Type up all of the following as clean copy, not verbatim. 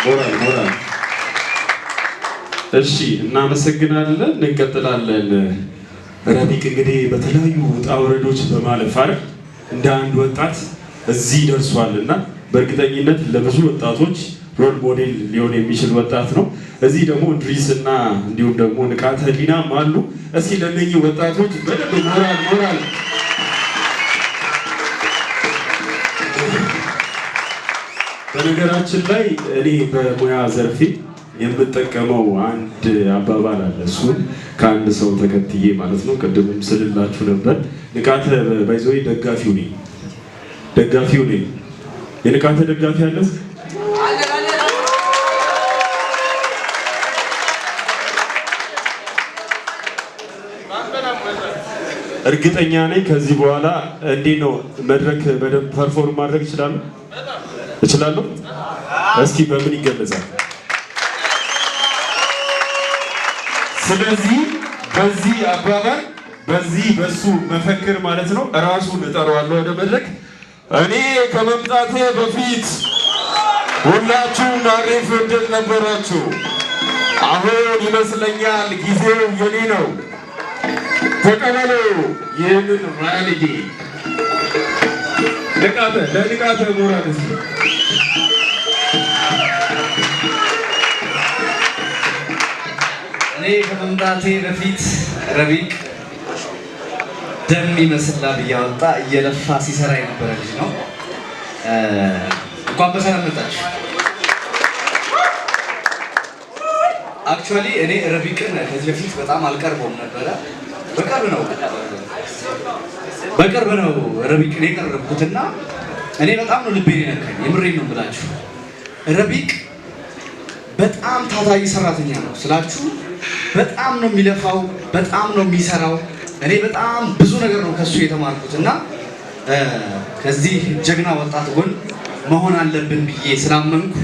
ሞራል እሺ እናመሰግናለን እንቀጥላለን ረቢቅ እንግዲህ በተለያዩ ውጣ ውረዶች በማለፍ አይደል እንደ አንድ ወጣት እዚህ ደርሷልና በእርግጠኝነት ለብዙ ወጣቶች ሮል ሞዴል ሊሆን የሚችል ወጣት ነው እዚህ ደግሞ እንድሪስና እንዲሁም ደግሞ ንቃተ ህሊናም አሉ እስኪ ለነኚህ ወጣቶች በደንብ ሞራል በነገራችን ላይ እኔ በሙያ ዘርፌ የምጠቀመው አንድ አባባል አለ እሱን ከአንድ ሰው ተከትዬ ማለት ነው ቅድምም ስልላችሁ ነበር ንቃተ ባይዞይ ደጋፊው ነኝ የንቃተ ደጋፊ አለ እርግጠኛ ነኝ ከዚህ በኋላ እንዴት ነው መድረክ በደንብ ፐርፎርም ማድረግ እችላለሁ እስኪ በምን ይገለጻል ስለዚህ በዚህ አባባል በሱ መፈክር ማለት ነው ራሱን እጠራዋለሁ ወደ መድረክ እኔ ከመምጣቴ በፊት ሁላችሁም አሪፍ እድል ነበራችሁ አሁን ይመስለኛል ጊዜው የኔ ነው ተቀበሉ ይህንን ሪያሊቲ ለንቃተ ሞራል እኔ ከመምጣቴ በፊት ረቢቅ ደም ይመስላ ብያወጣ እየለፋ ሲሰራ የነበረ ልጅ ነው እንኳን በሰላም መጣችሁ አክቹዋሊ እኔ ረቢቅን ከዚህ በፊት በጣም አልቀርበውም ነበረ በቅርብ ነው ረቢቅን የቀረብኩትና እኔ በጣም ነው ልቤን የነካኝ የምሬን ነው የምላችሁ ረቢቅ በጣም ታታሪ ሰራተኛ ነው ስላችሁ በጣም ነው የሚለፋው በጣም ነው የሚሰራው እኔ በጣም ብዙ ነገር ነው ከሱ የተማርኩትና ከዚህ ጀግና ወጣት ጎን መሆን አለብን ብዬ ስላመንኩ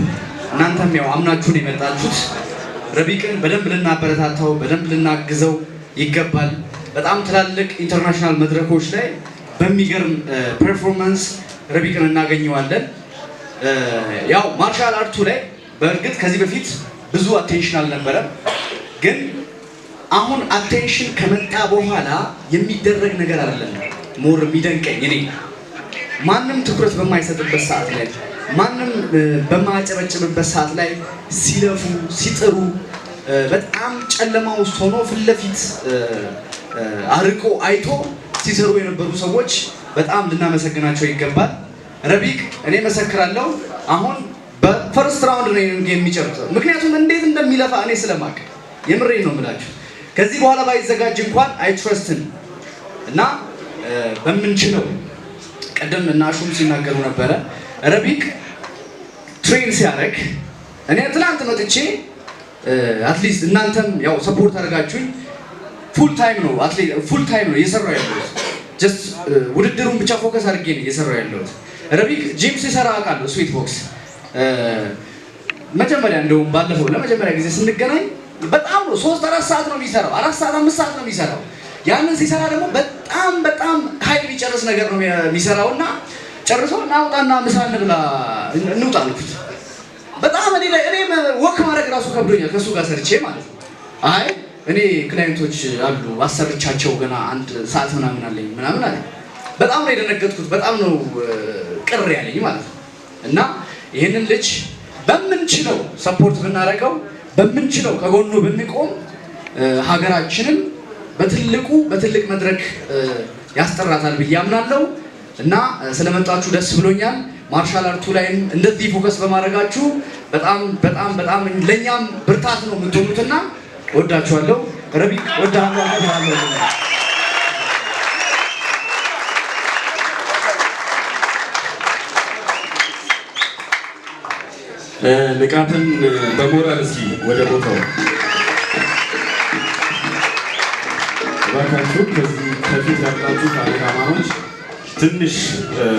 እናንተም ያው አምናችሁን የመጣችሁት ረቢቅን በደንብ ልናበረታታው በደንብ ልናግዘው ይገባል በጣም ትላልቅ ኢንተርናሽናል መድረኮች ላይ በሚገርም ፐርፎርማንስ ረቢቅን እናገኘዋለን ያው ማርሻል አርቱ ላይ በእርግጥ ከዚህ በፊት ብዙ አቴንሽን አልነበረም ግን አሁን አቴንሽን ከመጣ በኋላ የሚደረግ ነገር አይደለም ሞር የሚደንቀኝ እኔ ማንም ትኩረት በማይሰጥበት ሰዓት ላይ ማንም በማያጨበጭብበት ሰዓት ላይ ሲለፉ ሲጥሩ በጣም ጨለማ ውስጥ ሆኖ ፊት ለፊት አርቆ አይቶ ሲሰሩ የነበሩ ሰዎች በጣም ልናመሰግናቸው ይገባል ረቢቅ እኔ መሰክራለሁ አሁን በፈርስት ራውንድ ነው የሚጨርሰው ምክንያቱም እንዴት እንደሚለፋ እኔ ስለማውቅ የምሬን ነው የምላችሁ ከዚህ በኋላ ባይዘጋጅ እንኳን አይ ትረስትን እና በምንችለው ቀደም እና ሹም ሲናገሩ ነበረ ረቢቅ ትሬን ሲያደርግ እኔ ትናንት መጥቼ አትሊስት እናንተም ያው ሰፖርት አድርጋችሁኝ ፉል ታይም ነው እየሰራው ያለሁት ጀስት ውድድሩን ብቻ ፎከስ አድርጌ ነው እየሰራው ያለሁት ረቢቅ ጂም ሲሰራ አውቃለሁ ስዊት ቦክስ መጀመሪያ እንደውም ባለፈው ለመጀመሪያ ጊዜ ስንገናኝ በጣም ነው 3-4 ሰዓት ነው የሚሰራው 4 ሰዓት 5 ሰዓት ነው የሚሰራው ያንን ሲሰራ ደግሞ በጣም ኃይል የሚጨርስ ነገር ነው የሚሰራውና ጨርሶ እናውጣና ምሳ እንብላ እንውጣ አልኩት በጣም እኔ ወክ ማድረግ ራሱ ከብዶኛል ከሱ ጋር ሰርቼ ማለት ነው አይ እኔ ክላይንቶች አሉ አሰርቻቸው ገና 1 ሰዓት ምናምን አለ በጣም ነው የደነገጥኩት በጣም ነው ቅር ያለኝ ማለት ነው እና ይሄንን ልጅ በምንችለው ሰፖርት ብናደርገው በምንችለው ከጎኑ ብንቆም ሀገራችንን በትልቅ መድረክ ያስጠራታል ብዬ አምናለሁ እና ስለመጣችሁ ደስ ብሎኛል ማርሻል አርቱ ላይም እንደዚህ ፎከስ በማድረጋችሁ በጣም ለኛም ብርታት ነው የምትሆኑትና ወዳችኋለሁ ረቢቅ ወዳችኋለሁ ንቃትን በሞራል እስኪ ወደ ቦታው ባካችሁ ከፊት ያላችሁ ካሜራማኖች ትንሽ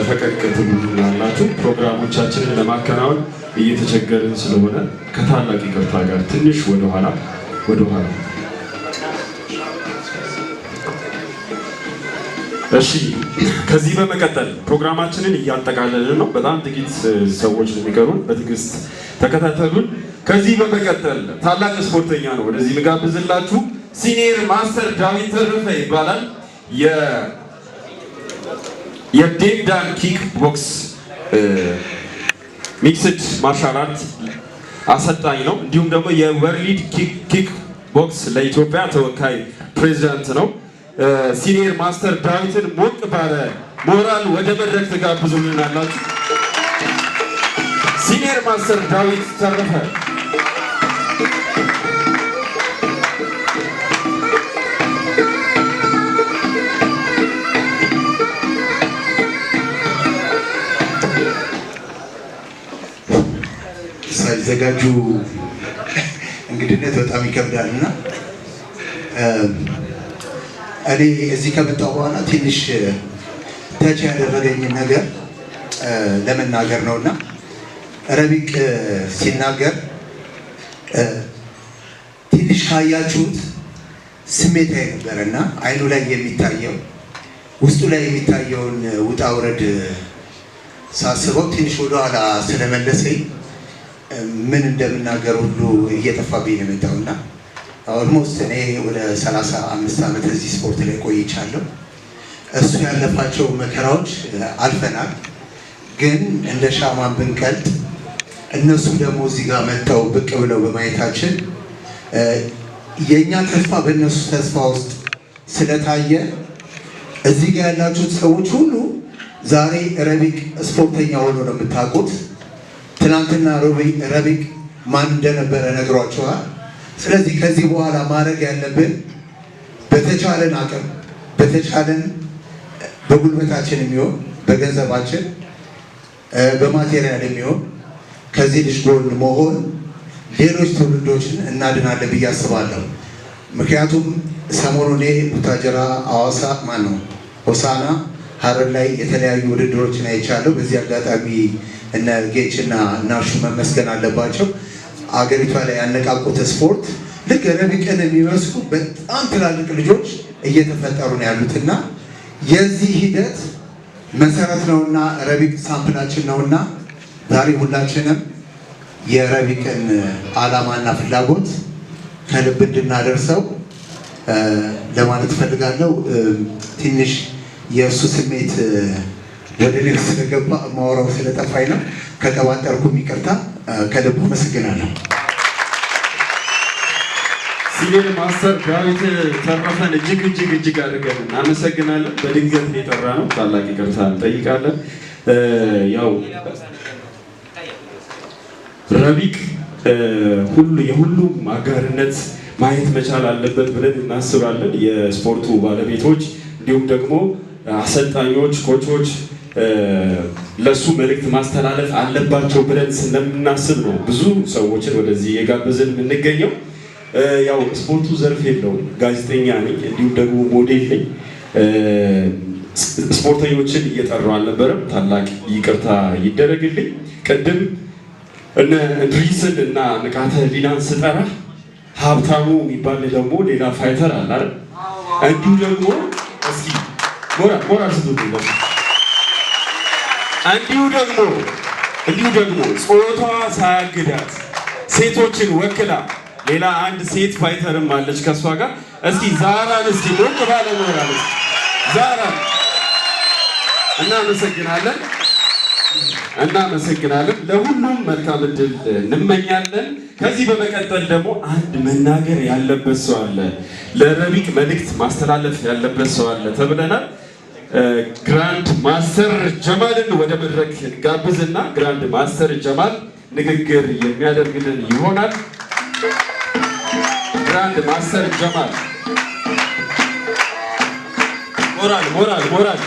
ፈቀቅ ትሉናላችሁ ፕሮግራሞቻችንን ለማከናወን እየተቸገርን ስለሆነ ከታላቅ ይቅርታ ጋር ትንሽ ወደ ኋላ እሺ ከዚህ በመቀጠል ፕሮግራማችንን እያጠቃለልን ነው በጣም ጥቂት ሰዎች የሚቀሩን በትዕግስት ተከታተሉን። ከዚህ በመቀጠል ታላቅ ስፖርተኛ ነው ወደዚህ ምጋብዝላችሁ። ሲኒየር ማስተር ዳዊት ተረፈ ይባላል። የዴምዳን ኪክ ቦክስ ሚክስድ ማርሻል አርት አሰልጣኝ ነው። እንዲሁም ደግሞ የወርልድ ኪክ ቦክስ ለኢትዮጵያ ተወካይ ፕሬዚዳንት ነው። ሲኒየር ማስተር ዳዊትን ሞቅ ባለ ሞራል ወደ መድረክ ተጋብዙልናላችሁ። ሲኒየር ማስተር ዳዊት ተረፈ ሳይዘጋጁ እንግድነት በጣም ይከብዳል እና እኔ እዚህ ከመጣሁ በኋላ ትንሽ ተች ያደረገኝን ነገር ለመናገር ነውና ረቢቅ ሲናገር ትንሽ ካያችሁት ስሜታዊ ነበርና አይኑ ላይ የሚታየው ውስጡ ላይ የሚታየውን ውጣ ውረድ ሳስበው ትንሽ ወደኋላ ስለመለሰኝ ምን እንደምናገር ሁሉ እየጠፋብኝ ነው የመጣውና ኦልሞስት እኔ ወደ 35 ዓመት እዚህ ስፖርት ላይ ቆይቻለሁ። እሱ ያለፋቸው መከራዎች አልፈናል። ግን እንደ ሻማን ብንቀልጥ እነሱ ደግሞ እዚህ ጋር መጥተው ብቅ ብለው በማየታችን የኛ ተስፋ በእነሱ ተስፋ ውስጥ ስለታየ እዚህ ጋር ያላችሁት ሰዎች ሁሉ ዛሬ ረቢቅ ስፖርተኛ ሆኖ ነው የምታውቁት። ትናንትና ረቢቅ ማን እንደነበረ ነግሯቸዋል። ስለዚህ ከዚህ በኋላ ማድረግ ያለብን በተቻለን አቅም በተቻለን በጉልበታችን የሚሆን በገንዘባችን በማቴሪያል የሚሆን ከዚህ ልጅ ጎን መሆን ሌሎች ትውልዶችን እናድናለን ብዬ አስባለሁ። ምክንያቱም ሰሞኑን ቡታጀራ፣ ሐዋሳ ሆሳና፣ ሀረር ላይ የተለያዩ ውድድሮችን አይቻለሁ። በዚህ አጋጣሚ እነ ጌች እና ናሹ መመስገን አለባቸው። አገሪቷ ላይ ያነቃቁት ስፖርት ልክ ረቢቅን የሚመስሉ በጣም ትላልቅ ልጆች እየተፈጠሩ ነው ያሉትና የዚህ ሂደት መሰረት ነውና ረቢቅ ሳምፕላችን ነውና ዛሬ ሁላችንም የረቢቅን ዓላማና ፍላጎት ከልብ እንድናደርሰው ለማለት ፈልጋለሁ። ትንሽ የእሱ ስሜት ወደ እኔ ስለገባ ማወራው ስለጠፋኝ ነው። ከቀባጠርኩም ይቅርታ። ከልብ አመሰግናለሁ። ሲኒየር ማስተር ዳዊት ተረፈን እጅግ አድርገን እናመሰግናለን። በድንገት የጠራ ነው። ታላቅ ይቅርታ እንጠይቃለን። ያው ረቢቅ የሁሉም አጋርነት ማየት መቻል አለበት ብለን እናስባለን። የስፖርቱ ባለቤቶች እንዲሁም ደግሞ አሰልጣኞች፣ ኮቾች ለሱ መልእክት ማስተላለፍ አለባቸው ብለን ስለምናስብ ነው ብዙ ሰዎችን ወደዚህ የጋበዝን የምንገኘው። ያው ስፖርቱ ዘርፍ የለውም። ጋዜጠኛ ነኝ፣ እንዲሁም ደግሞ ሞዴል ነኝ። ስፖርተኞችን እየጠራው አልነበረም። ታላቅ ይቅርታ ይደረግልኝ። ቅድም እነ እንድሪስን እና ንቃተ ህሊናን ስጠራ ሀብታሙ የሚባል ደግሞ ሌላ ፋይተር አለ አይደል? እንዲሁ ደግሞ እስኪ ሞራል ስጡልኝ። እንዲሁ ደግሞ ጾታዋ ሳያግዳት ሴቶችን ወክላ ሌላ አንድ ሴት ፋይተርም አለች ከሷ ጋር። እስኪ ዛራን እስኪ ሞቅ ባለ ሞራል ዛራን እናመሰግናለን። ለሁሉም መልካም እድል እንመኛለን። ከዚህ በመቀጠል ደግሞ አንድ መናገር ያለበት ሰው አለ፣ ለረቢቅ መልእክት ማስተላለፍ ያለበት ሰው አለ ተብለናል። ግራንድ ማስተር ጀማልን ወደ መድረክ ጋብዝና ግራንድ ማስተር ጀማል ንግግር የሚያደርግልን ይሆናል። ግራንድ ማስተር ጀማል ሞራል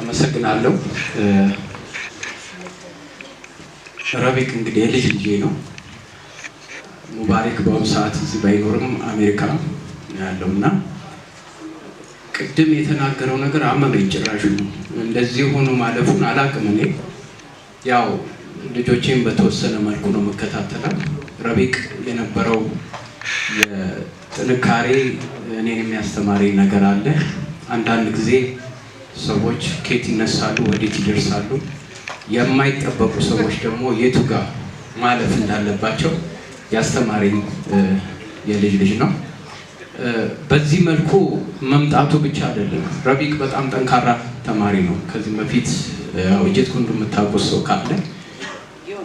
አመሰግናለሁ። ረቢቅ እንግዲህ የልጅ ልጄ ነው። ሙባረክ በአሁኑ ሰዓት እዚህ ባይኖርም አሜሪካ ያለውና ቅድም የተናገረው ነገር አመመኝ። ጭራሽ እንደዚህ ሆኖ ማለፉን አላውቅም። እኔ ያው ልጆቼን በተወሰነ መልኩ ነው መከታተላል። ረቢቅ የነበረው ጥንካሬ እኔን የሚያስተማሪ ነገር አለ። አንዳንድ ጊዜ ሰዎች ከየት ይነሳሉ ወዴት ይደርሳሉ፣ የማይጠበቁ ሰዎች ደግሞ የቱ ጋር ማለፍ እንዳለባቸው ያስተማሪኝ የልጅ ልጅ ነው። በዚህ መልኩ መምጣቱ ብቻ አይደለም። ረቢቅ በጣም ጠንካራ ተማሪ ነው። ከዚህ በፊት እጀት ኩንዱ የምታውቁት ሰው ካለ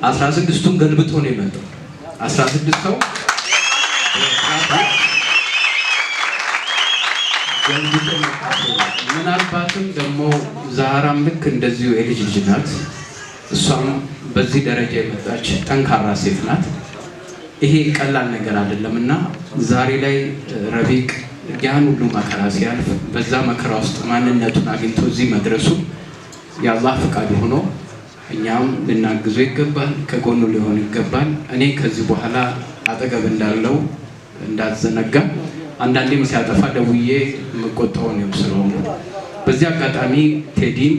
16ቱን ገልብጦ ነው የመጣው። 16 ሰው ምናልባትም ደግሞ ዛህራም ልክ እንደዚሁ የልጅ ልጅ ናት። እሷም በዚህ ደረጃ የመጣች ጠንካራ ሴት ናት። ይሄ ቀላል ነገር አይደለም እና ዛሬ ላይ ረቢቅ ያን ሁሉ መከራ ሲያልፍ በዛ መከራ ውስጥ ማንነቱን አግኝቶ እዚህ መድረሱ የአላህ ፈቃድ ሆኖ እኛም ልናግዙ ይገባል፣ ከጎኑ ሊሆን ይገባል። እኔ ከዚህ በኋላ አጠገብ እንዳለው እንዳትዘነጋ፣ አንዳንዴም ሲያጠፋ ደውዬ የምቆጣው ነው ስለሆነ በዚህ አጋጣሚ ቴዲን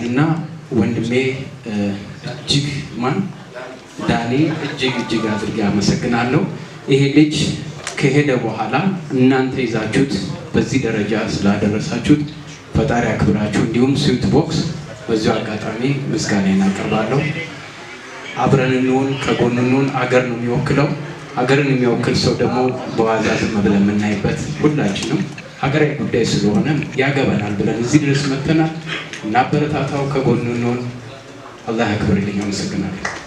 እና ወንድሜ እጅግ ዳኒ እጅግ አድርጌ አመሰግናለሁ። ይሄ ልጅ ከሄደ በኋላ እናንተ ይዛችሁት በዚህ ደረጃ ስላደረሳችሁት ፈጣሪ አክብራችሁ፣ እንዲሁም ስዊት ቦክስ በዚሁ አጋጣሚ ምስጋናዬን አቀርባለሁ። አብረን እንሁን፣ ከጎን እንሁን። አገር ነው የሚወክለው። ሀገርን የሚወክል ሰው ደግሞ በዋዛ ዝም ብለን የምናይበት ሁላችንም ሀገራዊ ጉዳይ ስለሆነ ያገበናል ብለን እዚህ ድረስ መጥተናል። እናበረታታው፣ ከጎን እንሁን። አላህ ያክብርልኝ። አመሰግናለሁ።